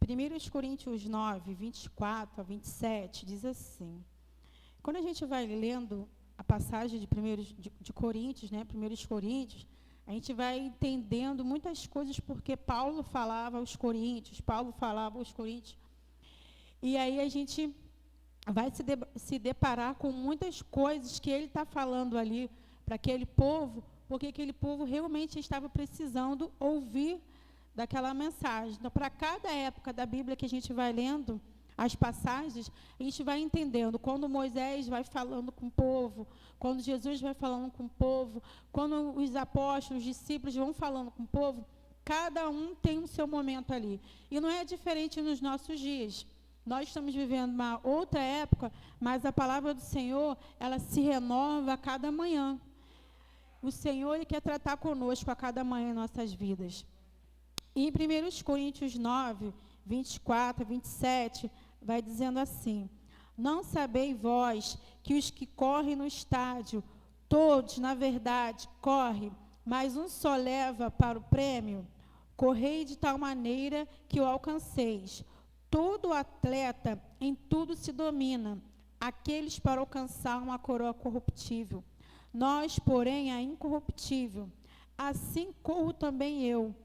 1 Coríntios 9, 24 a 27, diz assim. Quando a gente vai lendo a passagem de Coríntios, né, 1 Coríntios, a gente vai entendendo muitas coisas porque Paulo falava aos Coríntios, e aí a gente vai se deparar com muitas coisas que ele está falando ali para aquele povo, porque aquele povo realmente estava precisando ouvir daquela mensagem. Então, para cada época da Bíblia que a gente vai lendo as passagens, a gente vai entendendo quando Moisés vai falando com o povo, quando Jesus vai falando com o povo, quando os apóstolos, os discípulos vão falando com o povo, cada um tem o seu momento ali. E não é diferente nos nossos dias. Nós estamos vivendo uma outra época, mas a palavra do Senhor, ela se renova a cada manhã. O Senhor, Ele quer tratar conosco a cada manhã em nossas vidas. E em 1 Coríntios 9, 24 a 27, vai dizendo assim: não sabeis vós que os que correm no estádio, todos, na verdade, correm, mas um só leva para o prêmio? Correi de tal maneira que o alcanceis. Todo atleta em tudo se domina, aqueles para alcançar uma coroa corruptível. Nós, porém, a incorruptível. Assim corro também eu,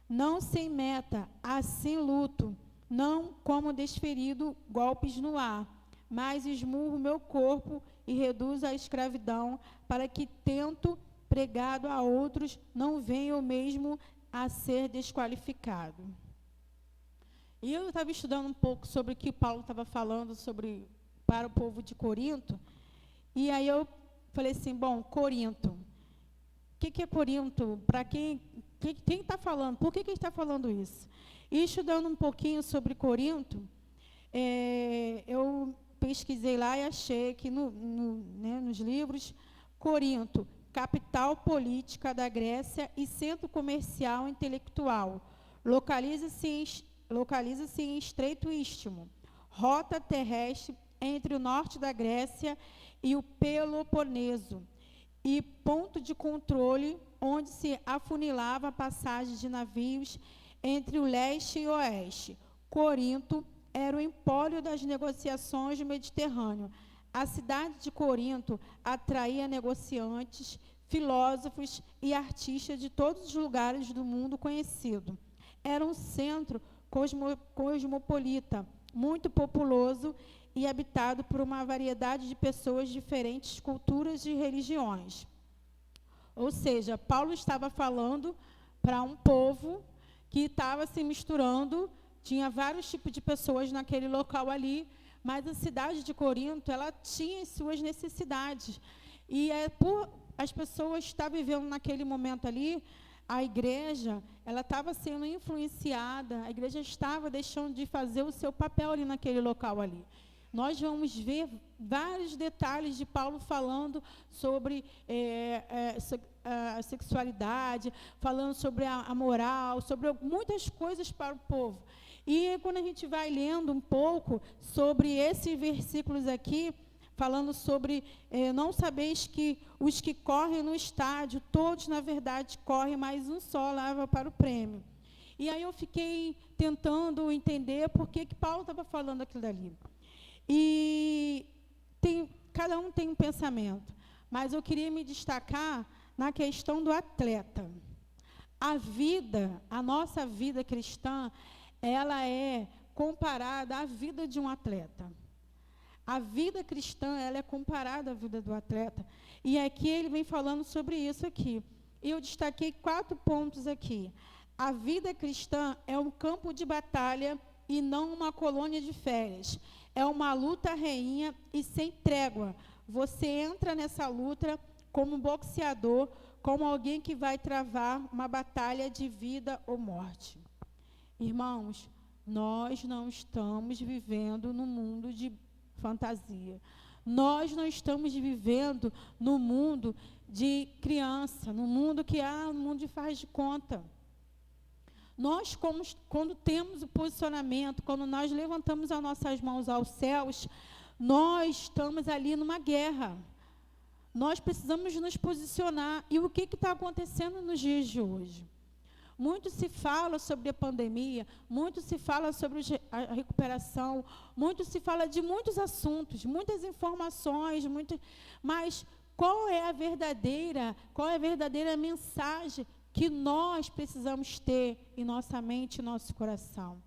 não sem meta, assim luto, não como desferido golpes no ar, mas esmurro meu corpo e reduzo à escravidão, para que, tento pregado a outros, não venha eu mesmo a ser desqualificado. E eu estava estudando um pouco sobre o que Paulo estava falando para o povo de Corinto, e aí eu falei assim, bom, Corinto, o que é Corinto? Para quem está falando? Por que ele está falando isso? E estudando um pouquinho sobre Corinto, eu pesquisei lá e achei que nos livros, Corinto, capital política da Grécia e centro comercial e intelectual. Localiza-se em estreito istmo, rota terrestre entre o norte da Grécia e o Peloponeso, e ponto de controle onde se afunilava a passagem de navios entre o leste e o oeste. Corinto era o empório das negociações do Mediterrâneo. A cidade de Corinto atraía negociantes, filósofos e artistas de todos os lugares do mundo conhecido. Era um centro cosmopolita, muito populoso e habitado por uma variedade de pessoas de diferentes culturas e religiões. Ou seja, Paulo estava falando para um povo que estava se misturando, tinha vários tipos de pessoas naquele local ali, mas a cidade de Corinto, ela tinha suas necessidades. E por as pessoas estar vivendo naquele momento ali, a igreja, ela estava sendo influenciada, a igreja estava deixando de fazer o seu papel ali naquele local ali. Nós vamos ver vários detalhes de Paulo falando sobre a sexualidade, falando sobre a moral, sobre muitas coisas para o povo. E quando a gente vai lendo um pouco sobre esses versículos aqui, falando sobre, não sabeis que os que correm no estádio, todos, na verdade, correm, mas um só leva para o prêmio. E aí eu fiquei tentando entender por que Paulo estava falando aquilo dali. E cada um tem um pensamento, mas eu queria me destacar na questão do atleta. A nossa vida cristã, ela é comparada à vida de um atleta. A vida cristã, ela é comparada à vida do atleta. E aqui ele vem falando sobre isso aqui. Eu destaquei 4 pontos aqui. A vida cristã é um campo de batalha e não uma colônia de férias. É uma luta rainha e sem trégua. Você entra nessa luta como um boxeador, como alguém que vai travar uma batalha de vida ou morte. Irmãos, nós não estamos vivendo num mundo de fantasia. Nós não estamos vivendo no mundo de criança, no mundo que no mundo de faz de conta. Nós, quando temos o posicionamento, quando nós levantamos as nossas mãos aos céus, nós estamos ali numa guerra. Nós precisamos nos posicionar. E o que está acontecendo nos dias de hoje? Muito se fala sobre a pandemia, muito se fala sobre a recuperação, muito se fala de muitos assuntos, muitas informações, mas qual é a verdadeira mensagem que nós precisamos ter em nossa mente e nosso coração?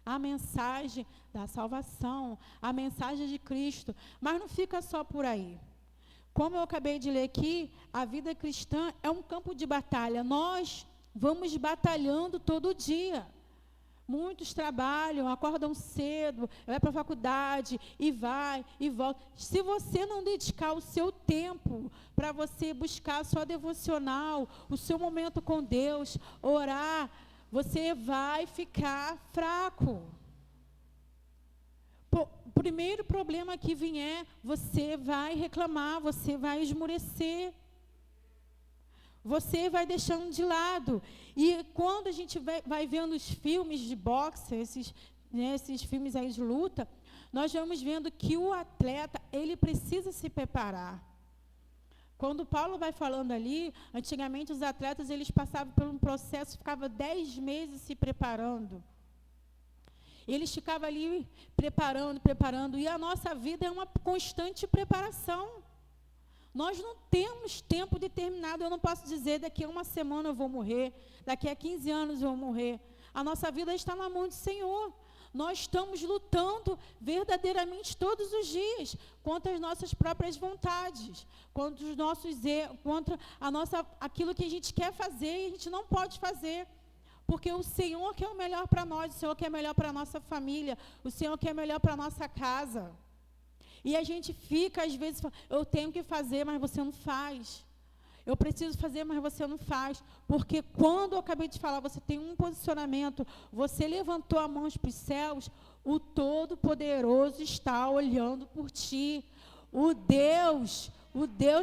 A mensagem da salvação, a mensagem de Cristo, mas não fica só por aí. Como eu acabei de ler aqui, a vida cristã é um campo de batalha. Nós vamos batalhando todo dia. Muitos trabalham, acordam cedo, vai para a faculdade e vai e volta. Se você não dedicar o seu tempo para você buscar a sua devocional, o seu momento com Deus, orar, você vai ficar fraco. O primeiro problema que vier, você vai reclamar, você vai esmorecer. Você vai deixando de lado. E quando a gente vai vendo os filmes de boxe, esses filmes aí de luta, nós vamos vendo que o atleta, ele precisa se preparar. Quando Paulo vai falando ali, antigamente os atletas, eles passavam por um processo, ficavam 10 meses se preparando. Eles ficavam ali preparando, e a nossa vida é uma constante preparação. Nós não temos tempo determinado. Eu não posso dizer, daqui a uma semana eu vou morrer, daqui a 15 anos eu vou morrer. A nossa vida está na mão do Senhor. Nós estamos lutando verdadeiramente todos os dias contra as nossas próprias vontades, contra os nossos erros, contra aquilo que a gente quer fazer e a gente não pode fazer. Porque o Senhor quer o melhor para nós, o Senhor quer o melhor para a nossa família, o Senhor quer o melhor para a nossa casa. E a gente fica, às vezes, eu tenho que fazer, mas você não faz. Eu preciso fazer, mas você não faz. Porque quando eu acabei de falar, você tem um posicionamento, você levantou a mão para os céus, o Todo-Poderoso está olhando por ti. O Deus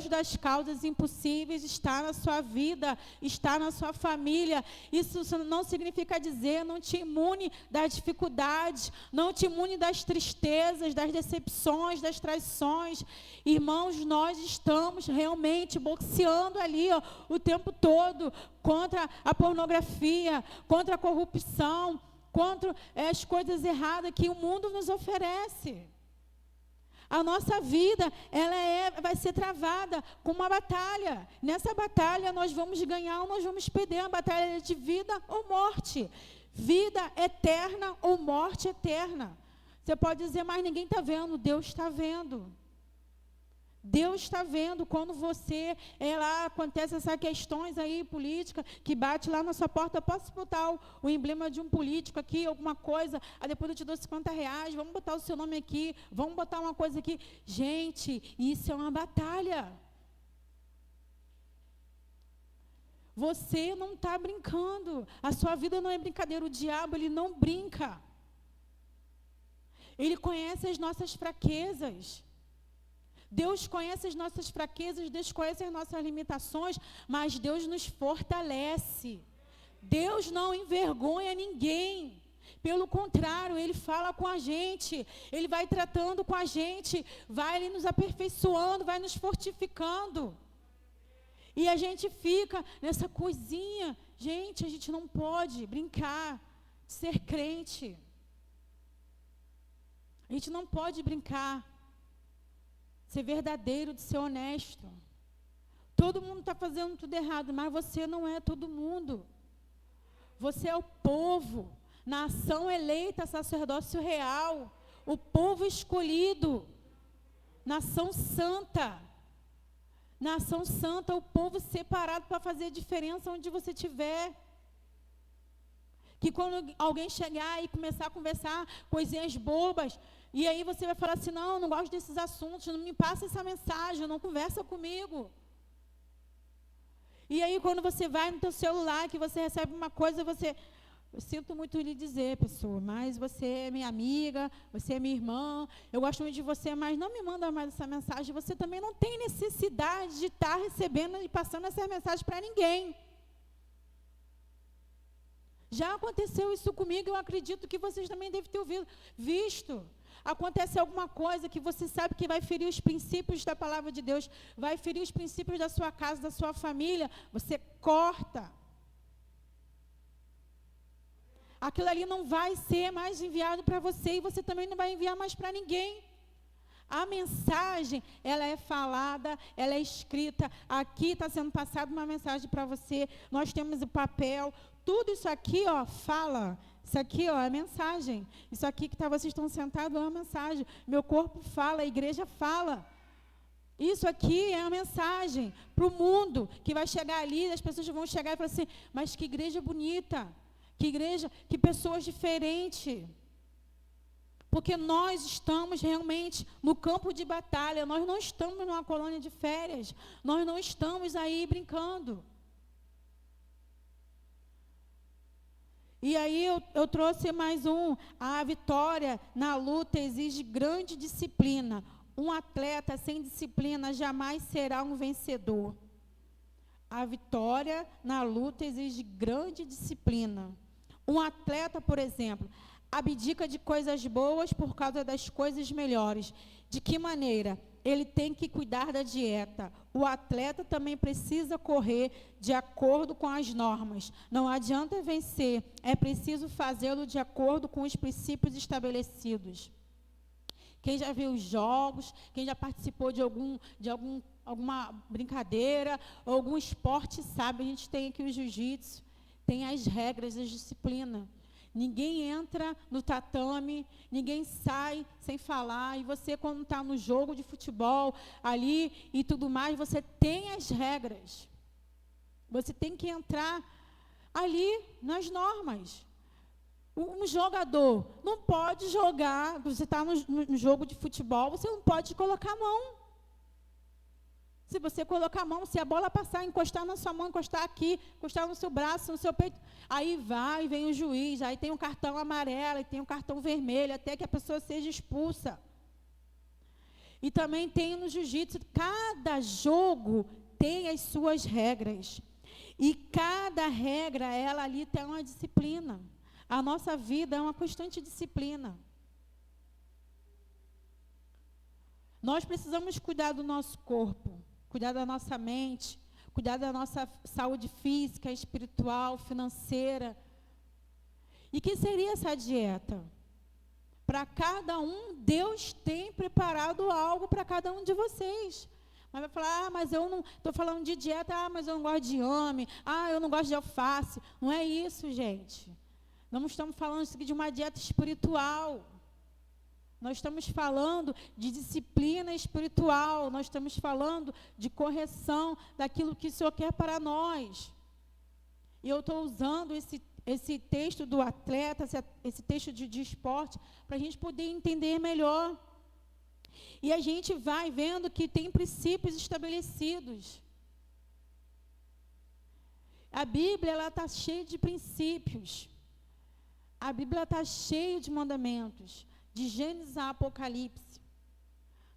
das causas impossíveis está na sua vida, está na sua família. Isso não significa dizer, não te imune das dificuldades, não te imune das tristezas, das decepções, das traições. Irmãos, nós estamos realmente boxeando ali, o tempo todo, contra a pornografia, contra a corrupção, contra as coisas erradas que o mundo nos oferece. A nossa vida, vai ser travada com uma batalha. Nessa batalha, nós vamos ganhar ou nós vamos perder. Uma batalha de vida ou morte. Vida eterna ou morte eterna. Você pode dizer, mas ninguém está vendo. Deus está vendo. Deus está vendo quando você, lá acontece essas questões aí políticas, que bate lá na sua porta, eu posso botar o emblema de um político aqui, alguma coisa, aí depois eu te dou R$50, vamos botar o seu nome aqui, vamos botar uma coisa aqui. Gente, isso é uma batalha. Você não está brincando, a sua vida não é brincadeira, o diabo, ele não brinca. Ele conhece as nossas fraquezas. Deus conhece as nossas fraquezas, Deus conhece as nossas limitações, mas Deus nos fortalece. Deus não envergonha ninguém. Pelo contrário, Ele fala com a gente, Ele vai tratando com a gente, vai Ele nos aperfeiçoando, vai nos fortificando. E a gente fica nessa coisinha. Gente, a gente não pode brincar de ser crente. A gente não pode brincar ser verdadeiro, de ser honesto. Todo mundo está fazendo tudo errado, mas você não é todo mundo. Você é o povo, nação eleita, sacerdócio real, o povo escolhido, nação santa. Nação santa, o povo separado para fazer diferença onde você estiver. Que quando alguém chegar e começar a conversar coisinhas bobas, e aí você vai falar assim, não gosto desses assuntos, não me passa essa mensagem, não conversa comigo. E aí quando você vai no teu celular, que você recebe uma coisa, eu sinto muito lhe dizer, pessoa, mas você é minha amiga, você é minha irmã, eu gosto muito de você, mas não me manda mais essa mensagem, você também não tem necessidade de estar recebendo e passando essa mensagem para ninguém. Já aconteceu isso comigo, eu acredito que vocês também devem ter visto. Acontece alguma coisa que você sabe que vai ferir os princípios da palavra de Deus, vai ferir os princípios da sua casa, da sua família, você corta. aquilo ali não vai ser mais enviado para você e você também não vai enviar mais para ninguém. A mensagem, ela é falada, ela é escrita. Aqui está sendo passada uma mensagem para você. Nós temos o papel. Tudo isso aqui, ó, fala. Isso aqui, ó, é mensagem. Isso aqui que vocês estão sentados é uma mensagem. Meu corpo fala, a igreja fala. Isso aqui é uma mensagem para o mundo, que vai chegar ali, as pessoas vão chegar e falar assim, mas que igreja bonita, que igreja, que pessoas diferentes. Porque nós estamos realmente no campo de batalha, nós não estamos numa colônia de férias, nós não estamos aí brincando. E aí eu trouxe mais a vitória na luta exige grande disciplina. Um atleta sem disciplina jamais será um vencedor. A vitória na luta exige grande disciplina. Um atleta, por exemplo, abdica de coisas boas por causa das coisas melhores. De que maneira? Ele tem que cuidar da dieta. O atleta também precisa correr de acordo com as normas. Não adianta vencer, é preciso fazê-lo de acordo com os princípios estabelecidos. Quem já viu os jogos, quem já participou de alguma brincadeira, algum esporte, sabe, a gente tem aqui o jiu-jitsu, tem as regras, a disciplina. Ninguém entra no tatame, ninguém sai sem falar. E você, quando está no jogo de futebol ali e tudo mais, você tem as regras. Você tem que entrar ali nas normas. Um jogador não pode jogar, você está no jogo de futebol, você não pode colocar a mão. Se você colocar a mão, se a bola passar, encostar na sua mão, encostar aqui, encostar no seu braço, no seu peito, aí vai e vem o juiz, aí tem um cartão amarelo, e tem um cartão vermelho, até que a pessoa seja expulsa. E também tem no jiu-jitsu, cada jogo tem as suas regras. E cada regra, ela ali tem uma disciplina. A nossa vida é uma constante disciplina. Nós precisamos cuidar do nosso corpo, cuidar da nossa mente, cuidar da nossa saúde física, espiritual, financeira. E que seria essa dieta? Para cada um, Deus tem preparado algo para cada um de vocês. Mas vai falar, mas eu não estou falando de dieta, mas eu não gosto de inhame, eu não gosto de alface. Não é isso, gente. Não estamos falando de uma dieta espiritual. Nós estamos falando de disciplina espiritual, nós estamos falando de correção daquilo que o Senhor quer para nós. E eu estou usando esse texto do atleta, esse texto de esporte, para a gente poder entender melhor. E a gente vai vendo que tem princípios estabelecidos. A Bíblia está cheia de princípios. A Bíblia está cheia de mandamentos. De Gênesis a Apocalipse,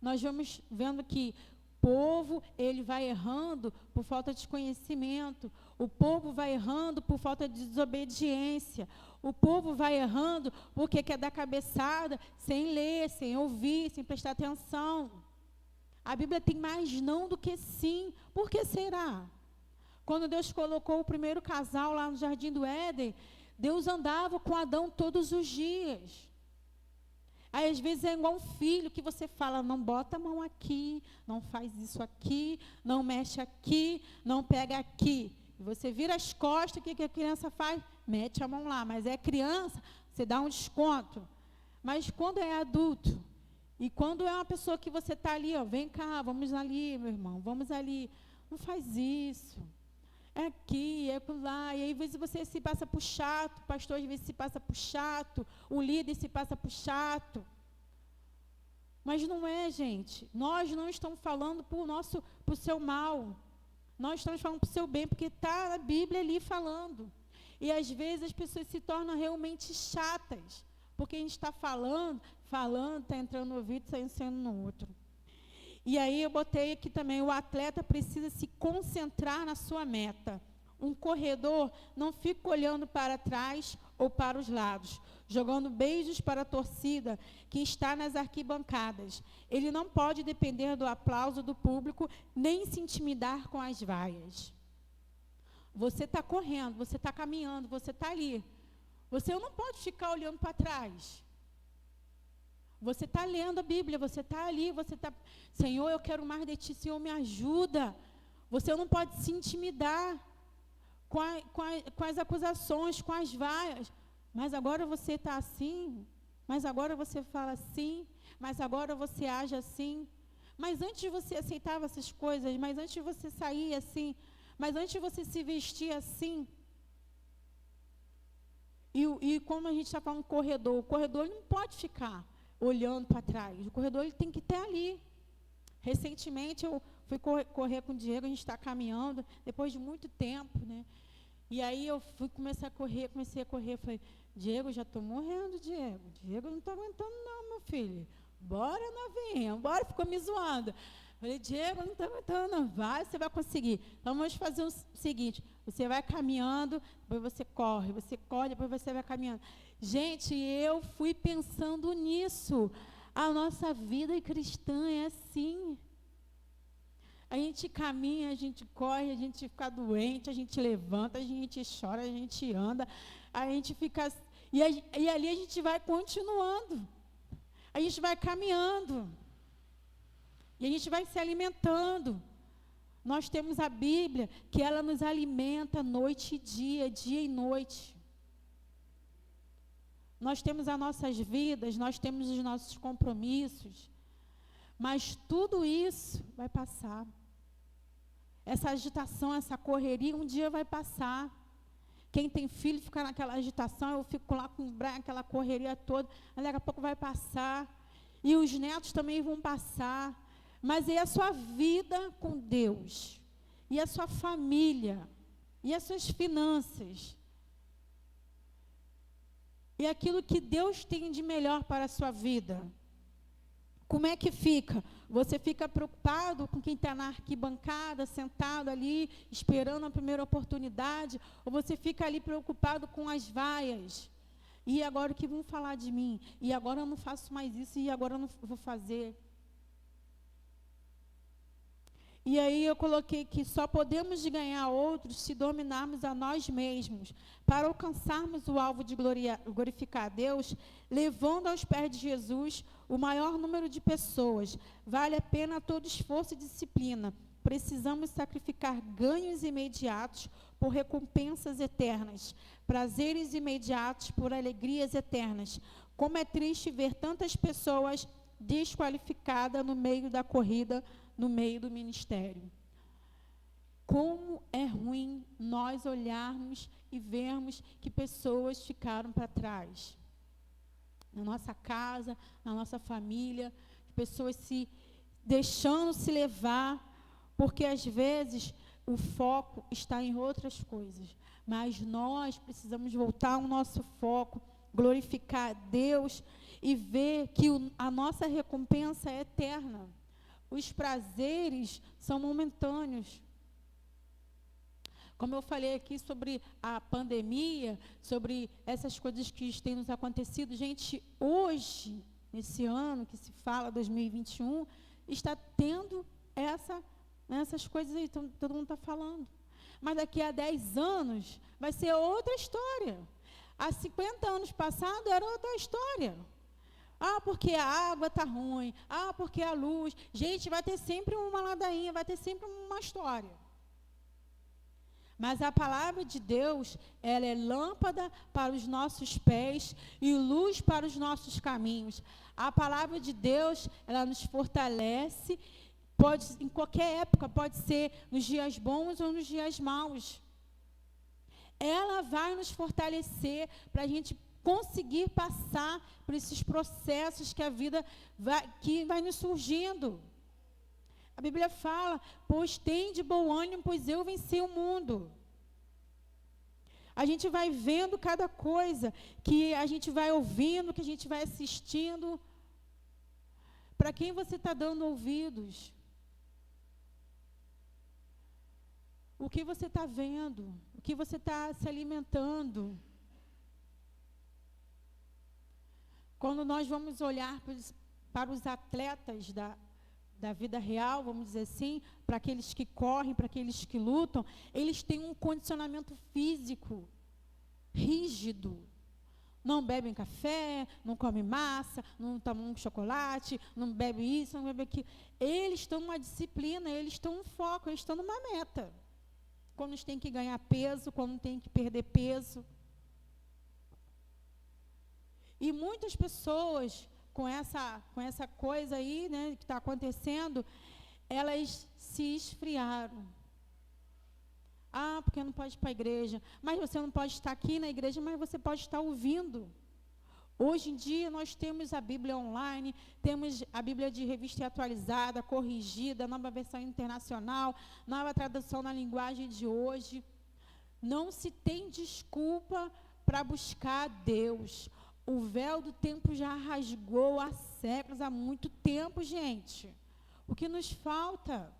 nós vamos vendo que o povo, ele vai errando por falta de conhecimento, o povo vai errando por falta de desobediência, o povo vai errando porque quer dar cabeçada sem ler, sem ouvir, sem prestar atenção. A Bíblia tem mais não do que sim. Por que será? Quando Deus colocou o primeiro casal lá no Jardim do Éden, Deus andava com Adão todos os dias. Aí, às vezes, é igual um filho que você fala, não bota a mão aqui, não faz isso aqui, não mexe aqui, não pega aqui. E você vira as costas, o que a criança faz? Mete a mão lá. Mas é criança, você dá um desconto. Mas quando é adulto, e quando é uma pessoa que você está ali, vem cá, vamos ali, meu irmão, vamos ali. Não faz isso. É aqui, é lá. E aí, às vezes, você se passa por chato, o pastor, às vezes, se passa por chato, o líder se passa por chato. Mas não é, gente. Nós não estamos falando para o seu mal. Nós estamos falando para o seu bem, porque está a Bíblia ali falando. E, às vezes, as pessoas se tornam realmente chatas, porque a gente está falando, está entrando no ouvido, saindo no outro. E aí eu botei aqui também, o atleta precisa se concentrar na sua meta. Um corredor não fica olhando para trás ou para os lados, jogando beijos para a torcida que está nas arquibancadas. Ele não pode depender do aplauso do público, nem se intimidar com as vaias. Você está correndo, você está caminhando, você está ali. Você não pode ficar olhando para trás. Você está lendo a Bíblia, você está ali, você está... Senhor, eu quero mais de Ti, Senhor, me ajuda. Você não pode se intimidar com as acusações, com as vaias. Mas agora você está assim, mas agora você fala assim, mas agora você age assim. Mas antes você aceitava essas coisas, mas antes você saía assim, mas antes você se vestia assim. E como a gente está falando o corredor não pode ficar olhando para trás. O corredor ele tem que estar ali. Recentemente eu fui correr com o Diego, a gente está caminhando, depois de muito tempo, né? E aí eu comecei a correr, falei, Diego, já estou morrendo, Diego, não estou aguentando não, meu filho. Bora, novinha, bora, ficou me zoando. Falei, Diego, não estou aguentando não, vai, você vai conseguir. Então vamos fazer o seguinte, você vai caminhando, depois você corre, depois você vai caminhando. Gente, eu fui pensando nisso. A nossa vida cristã é assim. A gente caminha, a gente corre, a gente fica doente, a gente levanta, a gente chora, a gente anda, a gente fica... E ali a gente vai continuando. A gente vai caminhando. E a gente vai se alimentando. Nós temos a Bíblia, que ela nos alimenta noite e dia e noite. Nós temos as nossas vidas, nós temos os nossos compromissos, mas tudo isso vai passar. Essa agitação, essa correria, um dia vai passar. Quem tem filho fica naquela agitação, eu fico lá com aquela correria toda, mas daqui a pouco vai passar. E os netos também vão passar. Mas é a sua vida com Deus, e a sua família, e as suas finanças. E aquilo que Deus tem de melhor para a sua vida. Como é que fica? Você fica preocupado com quem está na arquibancada, sentado ali, esperando a primeira oportunidade, ou você fica ali preocupado com as vaias? E agora o que vão falar de mim? E agora eu não faço mais isso, e agora eu não vou fazer. E aí eu coloquei que só podemos ganhar outros se dominarmos a nós mesmos. Para alcançarmos o alvo de glorificar a Deus, levando aos pés de Jesus o maior número de pessoas. Vale a pena todo esforço e disciplina. Precisamos sacrificar ganhos imediatos por recompensas eternas, prazeres imediatos por alegrias eternas. Como é triste ver tantas pessoas desqualificadas no meio da corrida, no meio do ministério. Como é ruim nós olharmos e vermos que pessoas ficaram para trás. Na nossa casa, na nossa família, pessoas se deixando se levar, porque às vezes o foco está em outras coisas. Mas nós precisamos voltar ao nosso foco, glorificar a Deus e ver que a nossa recompensa é eterna. Os prazeres são momentâneos. Como eu falei aqui sobre a pandemia, sobre essas coisas que têm nos acontecido, gente, hoje, nesse ano que se fala, 2021, está tendo essas coisas aí, todo mundo está falando. Mas daqui a 10 anos vai ser outra história. Há 50 anos passados era outra história. Ah, porque a água está ruim. Ah, porque a luz. Gente, vai ter sempre uma ladainha, vai ter sempre uma história. Mas a palavra de Deus, ela é lâmpada para os nossos pés e luz para os nossos caminhos. A palavra de Deus, ela nos fortalece, pode, em qualquer época, pode ser nos dias bons ou nos dias maus. Ela vai nos fortalecer para a gente conseguir passar por esses processos que a vida vai nos surgindo. A Bíblia fala, pois tem de bom ânimo, pois eu venci o mundo. A gente vai vendo cada coisa, que a gente vai ouvindo, que a gente vai assistindo. Para quem você está dando ouvidos? O que você está vendo? O que você está se alimentando? Quando nós vamos olhar para os atletas da vida real, vamos dizer assim, para aqueles que correm, para aqueles que lutam, eles têm um condicionamento físico rígido. não bebem café, não comem massa, não tomam chocolate, não bebem isso, não bebem aquilo. Eles estão numa disciplina, eles estão no foco, eles estão numa meta. Quando eles têm que ganhar peso, quando têm que perder peso. E muitas pessoas, com essa coisa aí, né, que está acontecendo, elas se esfriaram. Ah, porque não pode ir para a igreja. Mas você não pode estar aqui na igreja, mas você pode estar ouvindo. Hoje em dia, nós temos a Bíblia online, temos a Bíblia de revista atualizada, corrigida, nova versão internacional, nova tradução na linguagem de hoje. Não se tem desculpa para buscar a Deus. O véu do tempo já rasgou há séculos, há muito tempo, gente. O que nos falta?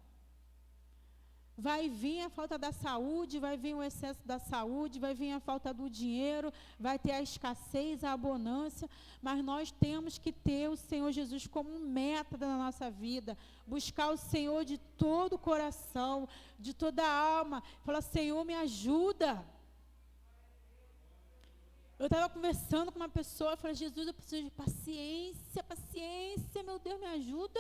Vai vir a falta da saúde, vai vir o excesso da saúde, vai vir a falta do dinheiro, vai ter a escassez, a abundância, mas nós temos que ter o Senhor Jesus como meta da nossa vida, buscar o Senhor de todo o coração, de toda a alma, falar, Senhor, me ajuda. Eu estava conversando com uma pessoa, eu falei, Jesus, eu preciso de paciência, meu Deus, me ajuda,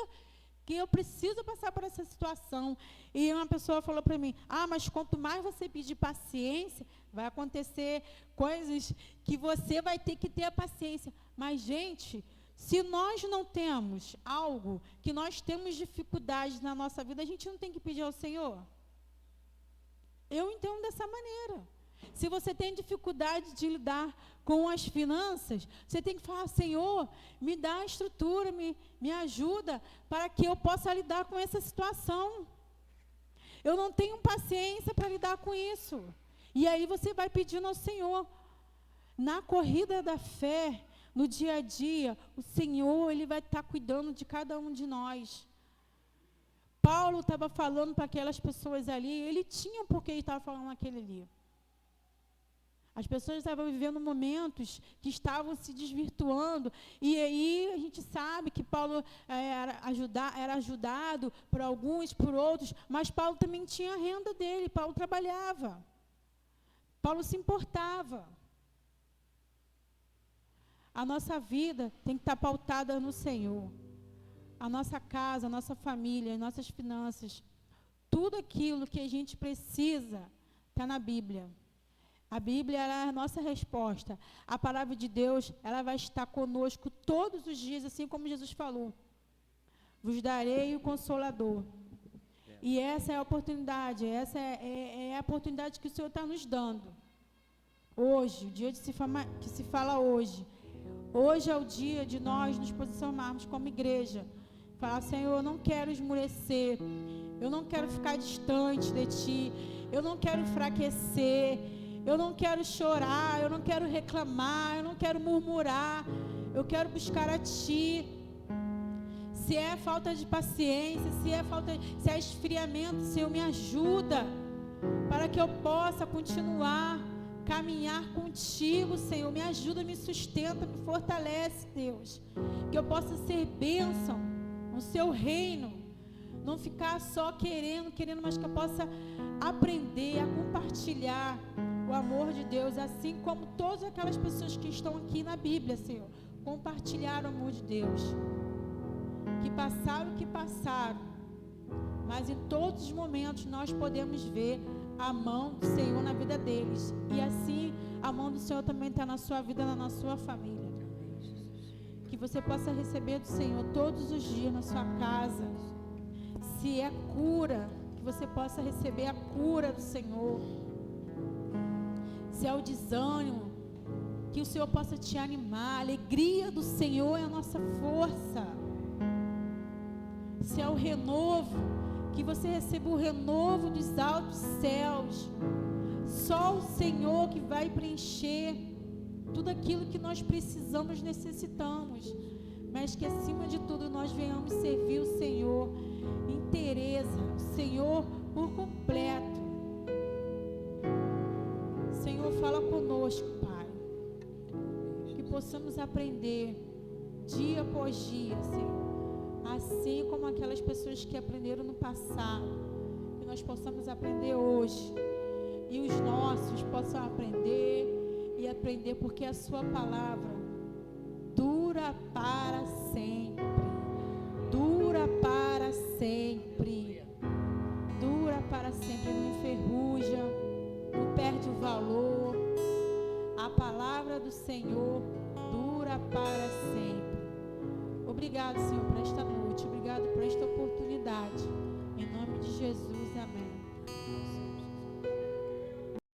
que eu preciso passar por essa situação. E uma pessoa falou para mim, mas quanto mais você pedir paciência, vai acontecer coisas que você vai ter que ter a paciência. Mas, gente, se nós não temos algo, que nós temos dificuldades na nossa vida, a gente não tem que pedir ao Senhor? Eu entendo dessa maneira. Se você tem dificuldade de lidar com as finanças, você tem que falar, Senhor, me dá a estrutura, me ajuda para que eu possa lidar com essa situação. Eu não tenho paciência para lidar com isso. E aí você vai pedindo ao Senhor. Na corrida da fé, no dia a dia, o Senhor, Ele vai estar cuidando de cada um de nós. Paulo estava falando para aquelas pessoas ali, ele tinha um porquê ele estava falando aquele ali. As pessoas estavam vivendo momentos que estavam se desvirtuando. E aí a gente sabe que Paulo era ajudado por alguns, por outros, mas Paulo também tinha a renda dele, Paulo trabalhava. Paulo se importava. A nossa vida tem que estar pautada no Senhor. A nossa casa, a nossa família, as nossas finanças, tudo aquilo que a gente precisa está na Bíblia. A Bíblia é a nossa resposta. A palavra de Deus, ela vai estar conosco todos os dias, assim como Jesus falou. Vos darei o Consolador. E essa é a oportunidade, essa é a oportunidade que o Senhor está nos dando. Hoje, o dia que se fala hoje. Hoje é o dia de nós nos posicionarmos como igreja. Falar, Senhor, eu não quero esmurecer. Eu não quero ficar distante de Ti. Eu não quero enfraquecer. Eu não quero chorar, eu não quero reclamar, eu não quero murmurar, eu quero buscar a Ti. Se é falta de paciência, se é esfriamento, Senhor, me ajuda, para que eu possa continuar, caminhar contigo, Senhor, me ajuda, me sustenta, me fortalece, Deus, que eu possa ser bênção no Seu reino, não ficar só querendo, mas que eu possa aprender a compartilhar o amor de Deus, assim como todas aquelas pessoas que estão aqui na Bíblia, Senhor, compartilharam o amor de Deus, que passaram o que passaram, mas em todos os momentos nós podemos ver a mão do Senhor na vida deles, e assim a mão do Senhor também está na sua vida, na sua família, que você possa receber do Senhor todos os dias na sua casa. Se é cura, que você possa receber a cura do Senhor. Se é o desânimo, que o Senhor possa te animar. A alegria do Senhor é a nossa força. Se é o renovo, que você receba o renovo dos altos céus. Só o Senhor que vai preencher tudo aquilo que nós precisamos, necessitamos. Mas que acima de tudo nós venhamos servir o Senhor inteireza, o Senhor por completo. Senhor, fala conosco, Pai, que possamos aprender dia após dia, Senhor, assim como aquelas pessoas que aprenderam no passado, que nós possamos aprender hoje, e os nossos possam aprender, e e aprender, porque a sua palavra dura para sempre. Dura para sempre. Dura para sempre. Não enferruja, não perde o valor. A palavra do Senhor dura para sempre. Obrigado, Senhor, por esta noite. Obrigado por esta oportunidade. Em nome de Jesus, amém.